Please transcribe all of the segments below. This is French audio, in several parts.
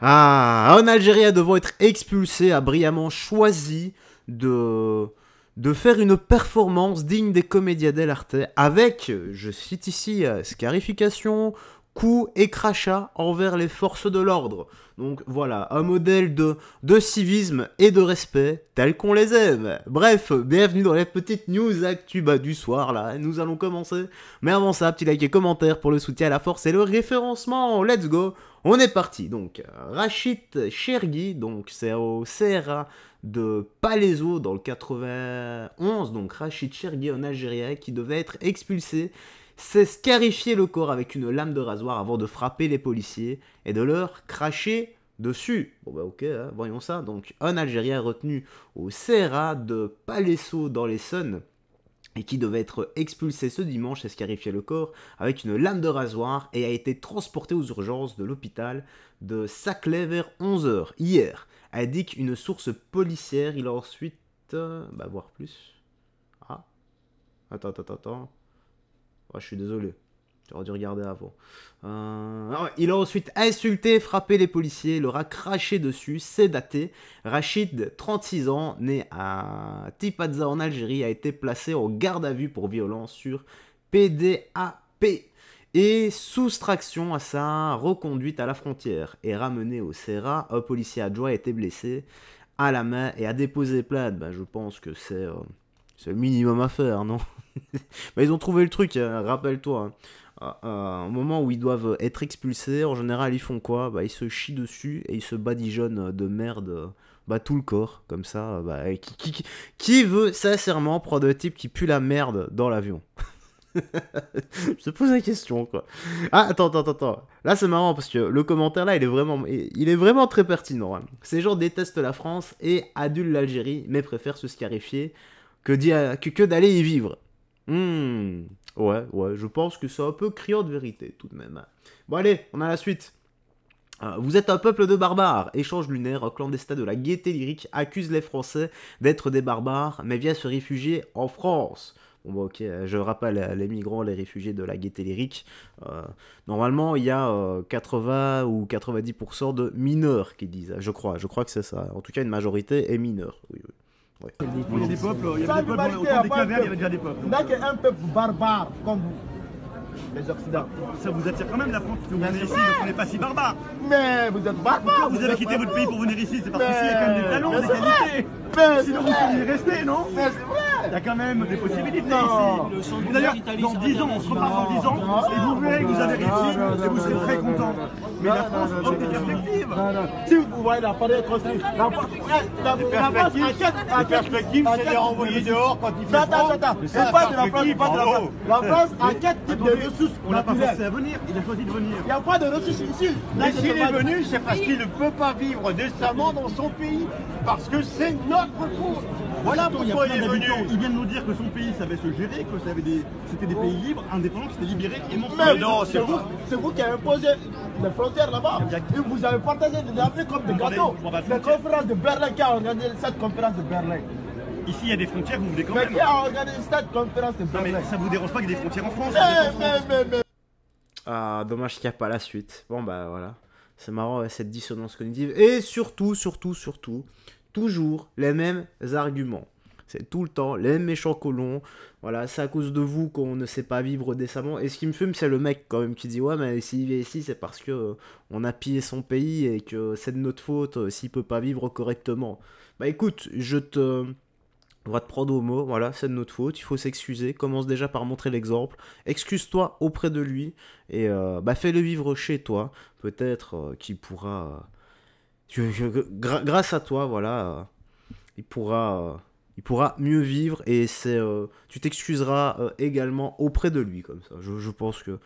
Un Algérien devant être expulsé a brillamment choisi de faire une performance digne des comédias dell'arte avec, je cite ici, scarification, coups et crachats envers les forces de l'ordre. Donc voilà, un modèle de civisme et de respect tel qu'on les aime. Bref, bienvenue dans les petites news actu du soir là, nous allons commencer. Mais avant ça, petit like et commentaire pour le soutien à la force et le référencement, let's go. On est parti, donc Rachid Chergui, donc c'est au CRA de Palaiseau dans le 91, donc Rachid Chergui, un Algérien qui devait être expulsé, s'est scarifié le corps avec une lame de rasoir avant de frapper les policiers et de leur cracher dessus. Bon bah ok, hein, voyons ça. Donc un Algérien retenu au CRA de Palaiseau dans l'Essonne et qui devait être expulsé ce dimanche s'est scarifié le corps avec une lame de rasoir et a été transporté aux urgences de l'hôpital de Saclay vers 11 h hier, indique une source policière. Il a ensuite... voir plus. Ah. Attends. Oh, je suis désolé. J'aurais dû regarder avant. Il a ensuite insulté, frappé les policiers, leur a craché dessus, c'est daté. Rachid, 36 ans, né à Tipaza en Algérie, a été placé en garde à vue pour violence sur PDAP et soustraction à sa reconduite à la frontière. Et ramené au CRA, un policier adjoint a été blessé à la main et a déposé plainte. Je pense que c'est le minimum à faire, non? Ils ont trouvé le truc, rappelle-toi. Au moment où ils doivent être expulsés, en général, ils font quoi? Ils se chient dessus et ils se badigeonnent de merde tout le corps, comme ça. Qui veut sincèrement prendre un type qui pue la merde dans l'avion? Je te pose la question, quoi. Ah, attends. Là, c'est marrant parce que le commentaire là, il est vraiment très pertinent. Hein. Ces gens détestent la France et adulent l'Algérie, mais préfèrent se scarifier que d'aller y vivre. Ouais, je pense que c'est un peu criant de vérité, tout de même. Bon, allez, on a la suite. Vous êtes un peuple de barbares. Échange lunaire, un clandestin de la Gaîté Lyrique accuse les Français d'être des barbares, mais vient se réfugier en France. Bon, ok, je rappelle les migrants, les réfugiés de la Gaîté Lyrique. Normalement, il y a 80 ou 90% de mineurs qui disent, je crois que c'est ça. En tout cas, une majorité est mineure, oui. Ouais. Il y a des peuples, autour des cavernes, il y avait déjà des peuples. Là, qu'il y a un peuple barbare comme vous, les Occidentaux. Ça vous attire quand même la France, parce que vous venez ici, donc on n'est pas si barbare. Mais vous êtes barbare. Vous avez quitté votre pays pour venir ici, c'est parce qu'ici il y a quand même des talents, des qualités. Sinon vous pourriez rester, non? Mais c'est vrai. Il y a quand même des possibilités Non. ici. D'ailleurs, dans 10 ans, on se reparle dans 10 ans, et vous verrez que vous avez réussi, et vous serez très content. Mais la France offre des perspectives. Si vous voyez l'appareil construit, Les perspectives, c'est de les renvoyer dehors quand il fait froid. c'est pas de la France, pas de la France. La France a 4 types de ressources On l'a pas forcé naturelles. à venir, il a choisi de venir. Il n'y a pas de ressources ici. Mais s'il est venu, c'est parce qu'il ne peut pas vivre décemment dans son pays. Parce que c'est notre faute. Voilà pourquoi il est venu. Il vient de nous dire que son pays savait se gérer, que c'était des pays libres, indépendants, qui s'étaient libérés et Mais montrés. non, c'est vous qui avez imposé les frontières là-bas. Et vous avez partagé des Afriques comme des gâteaux. La conférence de Berlin, qui a organisé cette conférence de Berlin? Ici, il y a des frontières, vous voulez quand Mais même. qui a organisé cette conférence de Non, mais Berlin? ça vous dérange pas qu'il y ait des frontières en France? Mais. Ah, dommage qu'il n'y a pas la suite. Bon, voilà. C'est marrant, cette dissonance cognitive. Et surtout, toujours les mêmes arguments. C'est tout le temps les mêmes méchants colons. Voilà, c'est à cause de vous qu'on ne sait pas vivre décemment. Et ce qui me fume, c'est le mec quand même qui dit ouais, mais s'il vit ici, c'est parce que on a pillé son pays et que c'est de notre faute s'il peut pas vivre correctement. Écoute, on va te prendre au mot, voilà, c'est de notre faute, il faut s'excuser, commence déjà par montrer l'exemple, excuse-toi auprès de lui, et fais-le vivre chez toi, peut-être qu'il pourra, grâce à toi, voilà, il pourra mieux vivre, et tu t'excuseras également auprès de lui, comme ça, je pense que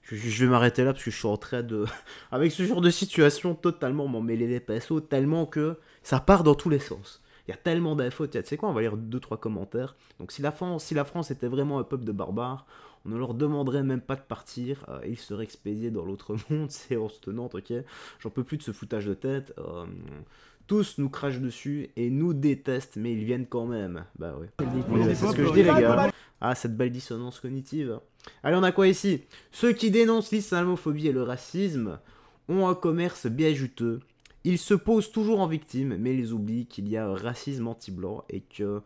je vais m'arrêter là, parce que je suis en train de, avec ce genre de situation, totalement m'en mêler les pinceaux, tellement que ça part dans tous les sens. Il y a tellement d'infos, tu sais quoi, on va lire 2-3 commentaires. Donc si la France était vraiment un peuple de barbares, on ne leur demanderait même pas de partir, et ils seraient expédiés dans l'autre monde, séance tenante, ok. J'en peux plus de ce foutage de tête. Tous nous crachent dessus et nous détestent, mais ils viennent quand même. Bah ouais. C'est ce que je dis les gars. Ah, cette belle dissonance cognitive. Allez, on a quoi ici? Ceux qui dénoncent l'islamophobie et le racisme ont un commerce bien juteux. Ils se posent toujours en victime, mais ils oublient qu'il y a un racisme anti-blanc et que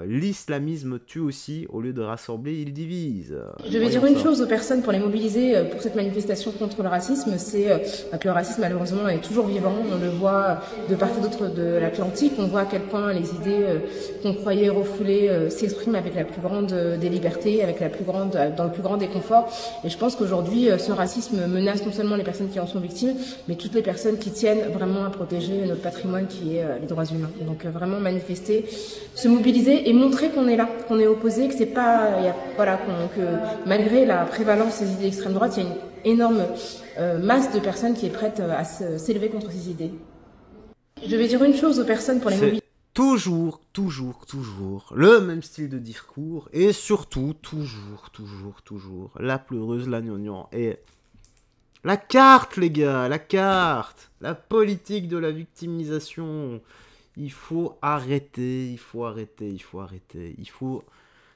l'islamisme tue aussi, au lieu de rassembler, il divise. Je vais dire une chose aux personnes pour les mobiliser pour cette manifestation contre le racisme, c'est que le racisme malheureusement est toujours vivant, on le voit de part et d'autre de l'Atlantique, on voit à quel point les idées qu'on croyait refoulées s'expriment avec la plus grande des libertés, avec dans le plus grand des conforts, et je pense qu'aujourd'hui ce racisme menace non seulement les personnes qui en sont victimes, mais toutes les personnes qui tiennent vraiment à protéger notre patrimoine qui est les droits humains. Donc vraiment manifester, se mobiliser et montrer qu'on est là, qu'on est opposé, que c'est pas, que malgré la prévalence des idées d'extrême droite, il y a une énorme masse de personnes qui est prête à s'élever contre ces idées. Je vais dire une chose aux personnes pour les mobiliser. Toujours le même style de discours et surtout toujours la pleureuse, la gnognon et la carte, les gars, la carte, la politique de la victimisation. Il faut arrêter.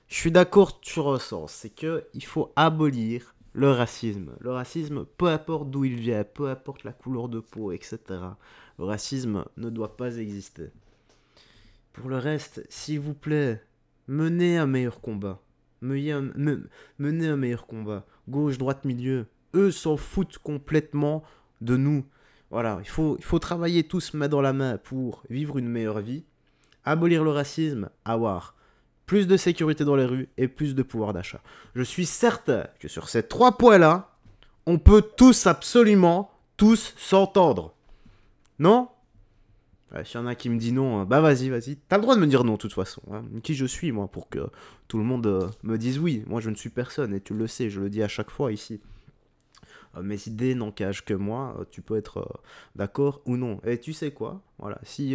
Je suis d'accord sur un sens, c'est que il faut abolir le racisme. Le racisme, peu importe d'où il vient, peu importe la couleur de peau, etc. Le racisme ne doit pas exister. Pour le reste, s'il vous plaît, menez un meilleur combat. Menez un meilleur combat. Gauche, droite, milieu. Eux s'en foutent complètement de nous. Voilà, il faut travailler tous main dans la main pour vivre une meilleure vie, abolir le racisme, avoir plus de sécurité dans les rues et plus de pouvoir d'achat. Je suis certain que sur ces 3 points-là, on peut tous, absolument, tous s'entendre. Non ? S'il y en a qui me dit non, bah vas-y. T'as le droit de me dire non, de toute façon. Hein. Qui je suis, moi, pour que tout le monde me dise oui. Moi, je ne suis personne, et tu le sais, je le dis à chaque fois ici. Mes idées n'encagent que moi, tu peux être d'accord ou non. Et tu sais quoi ? Voilà, si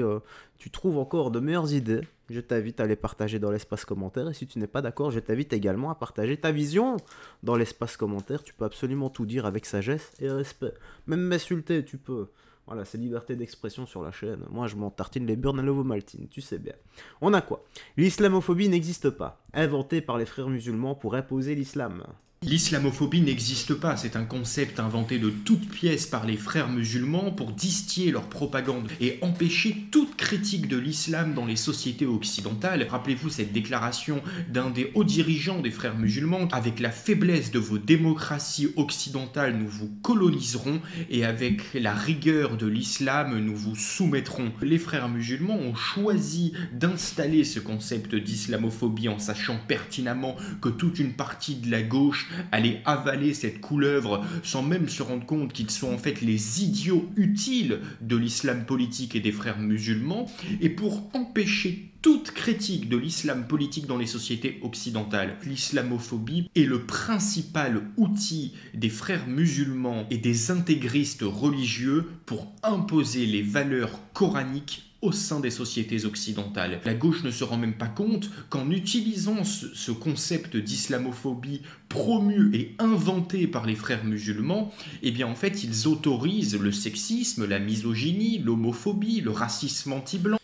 tu trouves encore de meilleures idées, je t'invite à les partager dans l'espace commentaire. Et si tu n'es pas d'accord, je t'invite également à partager ta vision dans l'espace commentaire. Tu peux absolument tout dire avec sagesse et respect. Même m'insulter, tu peux. Voilà, c'est liberté d'expression sur la chaîne. Moi, je m'en tartine les burnes à l'ovomaltine, tu sais bien. On a quoi ? L'islamophobie n'existe pas. Inventée par les frères musulmans pour imposer l'islam. L'islamophobie n'existe pas, c'est un concept inventé de toutes pièces par les frères musulmans pour distiller leur propagande et empêcher toute critique de l'islam dans les sociétés occidentales. Rappelez-vous cette déclaration d'un des hauts dirigeants des frères musulmans: avec la faiblesse de vos démocraties occidentales, nous vous coloniserons, et avec la rigueur de l'islam, nous vous soumettrons. Les frères musulmans ont choisi d'installer ce concept d'islamophobie en sachant pertinemment que toute une partie de la gauche allait avaler cette couleuvre sans même se rendre compte qu'ils sont en fait les idiots utiles de l'islam politique et des frères musulmans. Et pour empêcher toute critique de l'islam politique dans les sociétés occidentales, l'islamophobie est le principal outil des frères musulmans et des intégristes religieux pour imposer les valeurs coraniques au sein des sociétés occidentales. La gauche ne se rend même pas compte qu'en utilisant ce concept d'islamophobie promu et inventé par les frères musulmans, eh bien en fait ils autorisent le sexisme, la misogynie, l'homophobie, le racisme anti-blanc.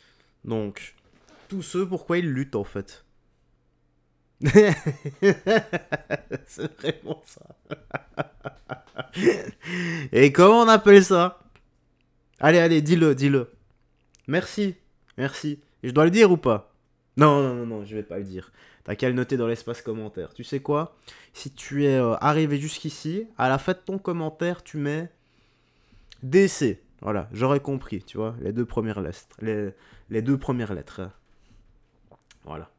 Donc, tous ceux pourquoi ils luttent en fait. C'est vraiment ça. Et comment on appelle ça? Allez, dis-le. Merci. Et je dois le dire ou pas? Non, je vais pas le dire. T'as qu'à le noter dans l'espace commentaire. Tu sais quoi? Si tu es arrivé jusqu'ici, à la fin de ton commentaire, tu mets DC. Voilà, j'aurais compris, tu vois, les deux premières lettres. Les deux premières lettres. Voilà.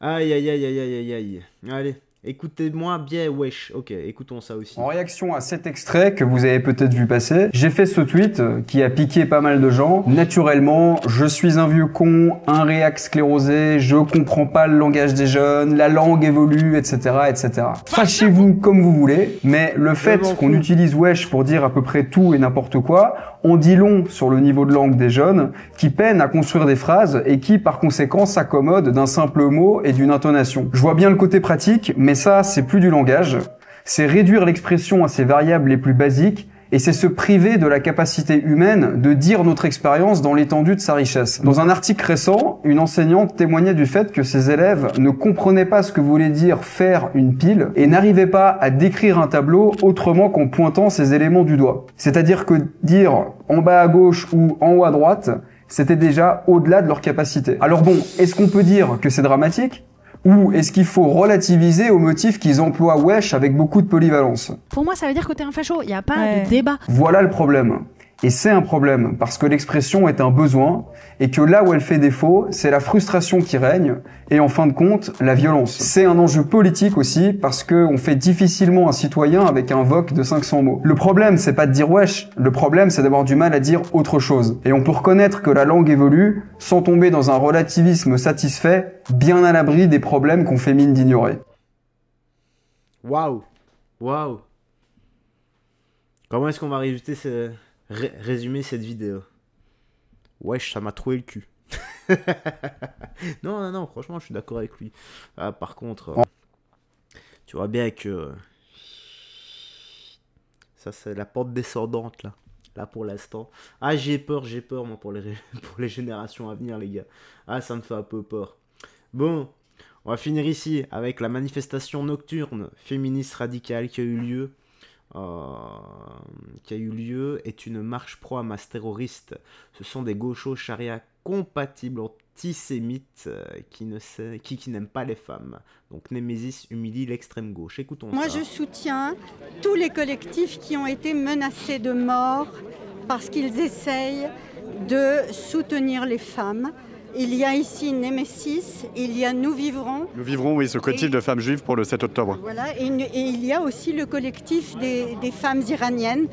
Aïe. Allez. Écoutez-moi bien, wesh. Ok, écoutons ça aussi. En réaction à cet extrait que vous avez peut-être vu passer, j'ai fait ce tweet qui a piqué pas mal de gens. Naturellement, je suis un vieux con, un réac sclérosé, je comprends pas le langage des jeunes, la langue évolue, etc. Fâchez-vous comme vous voulez, mais le fait qu'on utilise wesh pour dire à peu près tout et n'importe quoi, on dit long sur le niveau de langue des jeunes qui peinent à construire des phrases et qui, par conséquent, s'accommodent d'un simple mot et d'une intonation. Je vois bien le côté pratique, mais ça, c'est plus du langage. C'est réduire l'expression à ses variables les plus basiques Et c'est se priver de la capacité humaine de dire notre expérience dans l'étendue de sa richesse. Dans un article récent, une enseignante témoignait du fait que ses élèves ne comprenaient pas ce que voulait dire faire une pile et n'arrivaient pas à décrire un tableau autrement qu'en pointant ces éléments du doigt. C'est-à-dire que dire en bas à gauche ou en haut à droite, c'était déjà au-delà de leur capacité. Alors bon, est-ce qu'on peut dire que c'est dramatique ? Ou est-ce qu'il faut relativiser au motif qu'ils emploient wesh avec beaucoup de polyvalence? Pour moi, ça veut dire que t'es un facho. Il n'y a pas de débat. Voilà le problème. Et c'est un problème, parce que l'expression est un besoin, et que là où elle fait défaut, c'est la frustration qui règne, et en fin de compte, la violence. C'est un enjeu politique aussi, parce qu'on fait difficilement un citoyen avec un voc de 500 mots. Le problème, c'est pas de dire wesh, le problème, c'est d'avoir du mal à dire autre chose. Et on peut reconnaître que la langue évolue, sans tomber dans un relativisme satisfait, bien à l'abri des problèmes qu'on fait mine d'ignorer. Waouh. Waouh. Comment est-ce qu'on va résumer cette vidéo? Wesh, ça m'a troué le cul. Non, franchement, je suis d'accord avec lui. Ah, par contre, tu vois bien que ça, c'est la pente descendante, là pour l'instant. Ah, j'ai peur, moi, pour les générations à venir, les gars. Ah, ça me fait un peu peur. Bon, on va finir ici avec la manifestation nocturne féministe radicale qui a eu lieu est une marche pro-Hamas terroriste. Ce sont des gauchos charia compatibles antisémites qui n'aiment pas les femmes. Donc Némésis humilie l'extrême gauche. Écoutons ça. Moi je soutiens tous les collectifs qui ont été menacés de mort parce qu'ils essayent de soutenir les femmes. Il y a ici Némésis, il y a Nous Vivrons. Nous Vivrons, oui, ce collectif de femmes juives pour le 7 octobre. Voilà, et il y a aussi le collectif des femmes iraniennes,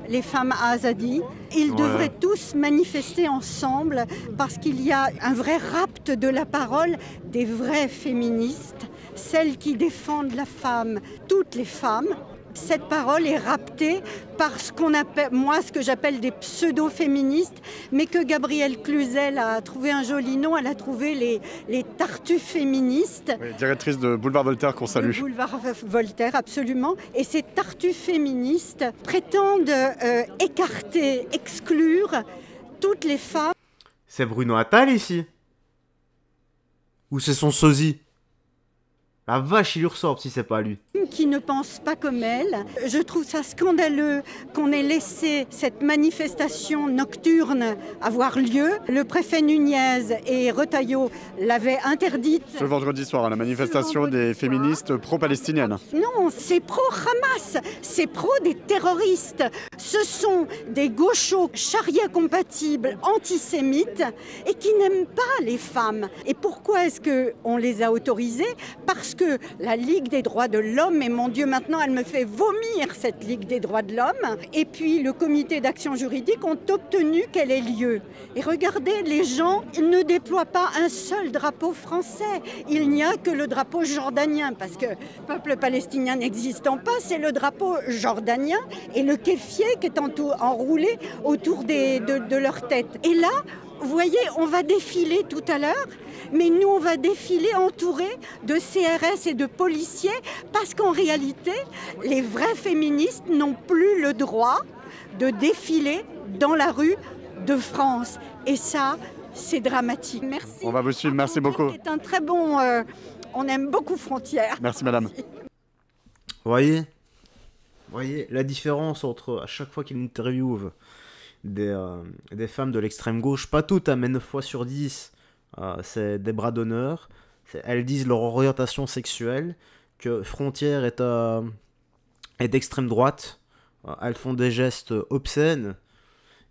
les femmes Azadi. Ils devraient tous manifester ensemble parce qu'il y a un vrai rapt de la parole des vraies féministes, celles qui défendent la femme, toutes les femmes. Cette parole est raptée par ce qu'on appelle, moi, ce que j'appelle des pseudo-féministes, mais que Gabrielle Cluzel a trouvé un joli nom, elle a trouvé les tartues féministes. Oui, directrice de Boulevard Voltaire qu'on salue. Boulevard Voltaire, absolument. Et ces tartues féministes prétendent écarter, exclure toutes les femmes. C'est Bruno Attal ici? Ou c'est son sosie? La vache, il lui ressemble si c'est pas lui. Qui ne pensent pas comme elle. Je trouve ça scandaleux qu'on ait laissé cette manifestation nocturne avoir lieu. Le préfet Nunez et Retailleau l'avaient interdite. Ce vendredi soir, à la manifestation des féministes pro-palestiniennes. Non, c'est pro-Hamas, c'est pro des terroristes. Ce sont des gauchos charia compatibles antisémites et qui n'aiment pas les femmes. Et pourquoi est-ce qu'on les a autorisés? Parce que la Ligue des droits de l'homme, et mon Dieu, maintenant elle me fait vomir cette Ligue des droits de l'homme, et puis le comité d'action juridique ont obtenu qu'elle ait lieu. Et regardez, les gens ne déploient pas un seul drapeau français. Il n'y a que le drapeau jordanien, parce que le peuple palestinien n'existant pas, c'est le drapeau jordanien et le kéfier qui est enroulé autour de leur tête. Et là, vous voyez, on va défiler tout à l'heure, mais nous, on va défiler entourés de CRS et de policiers parce qu'en réalité, les vrais féministes n'ont plus le droit de défiler dans la rue de France. Et ça, c'est dramatique. Merci. On va vous suivre, merci beaucoup. C'est un très bon... on aime beaucoup Frontières. Merci, madame. Vous voyez la différence entre, à chaque fois qu'il interviewe des femmes de l'extrême gauche, pas toutes, mais 9 fois sur 10, c'est des bras d'honneur. Elles disent leur orientation sexuelle, que Frontières est d'extrême droite. Elles font des gestes obscènes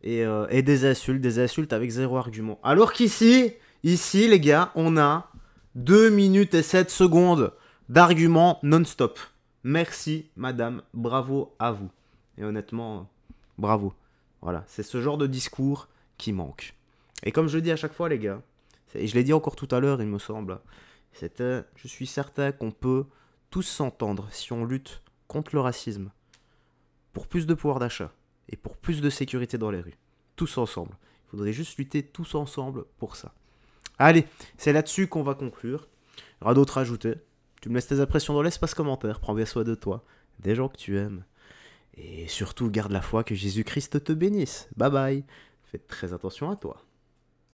et des insultes avec zéro argument. Alors qu'ici, les gars, on a 2 minutes et 7 secondes d'arguments non-stop. Merci, madame, bravo à vous. Et honnêtement, bravo. Voilà, c'est ce genre de discours qui manque. Et comme je le dis à chaque fois, les gars, et je l'ai dit encore tout à l'heure, il me semble, je suis certain qu'on peut tous s'entendre si on lutte contre le racisme, pour plus de pouvoir d'achat et pour plus de sécurité dans les rues. Tous ensemble. Il faudrait juste lutter tous ensemble pour ça. Allez, c'est là-dessus qu'on va conclure. Il y aura d'autres à ajouter. Tu me laisses tes impressions dans l'espace commentaire. Prends bien soin de toi, des gens que tu aimes. Et surtout, garde la foi, que Jésus-Christ te bénisse. Bye bye. Fais très attention à toi.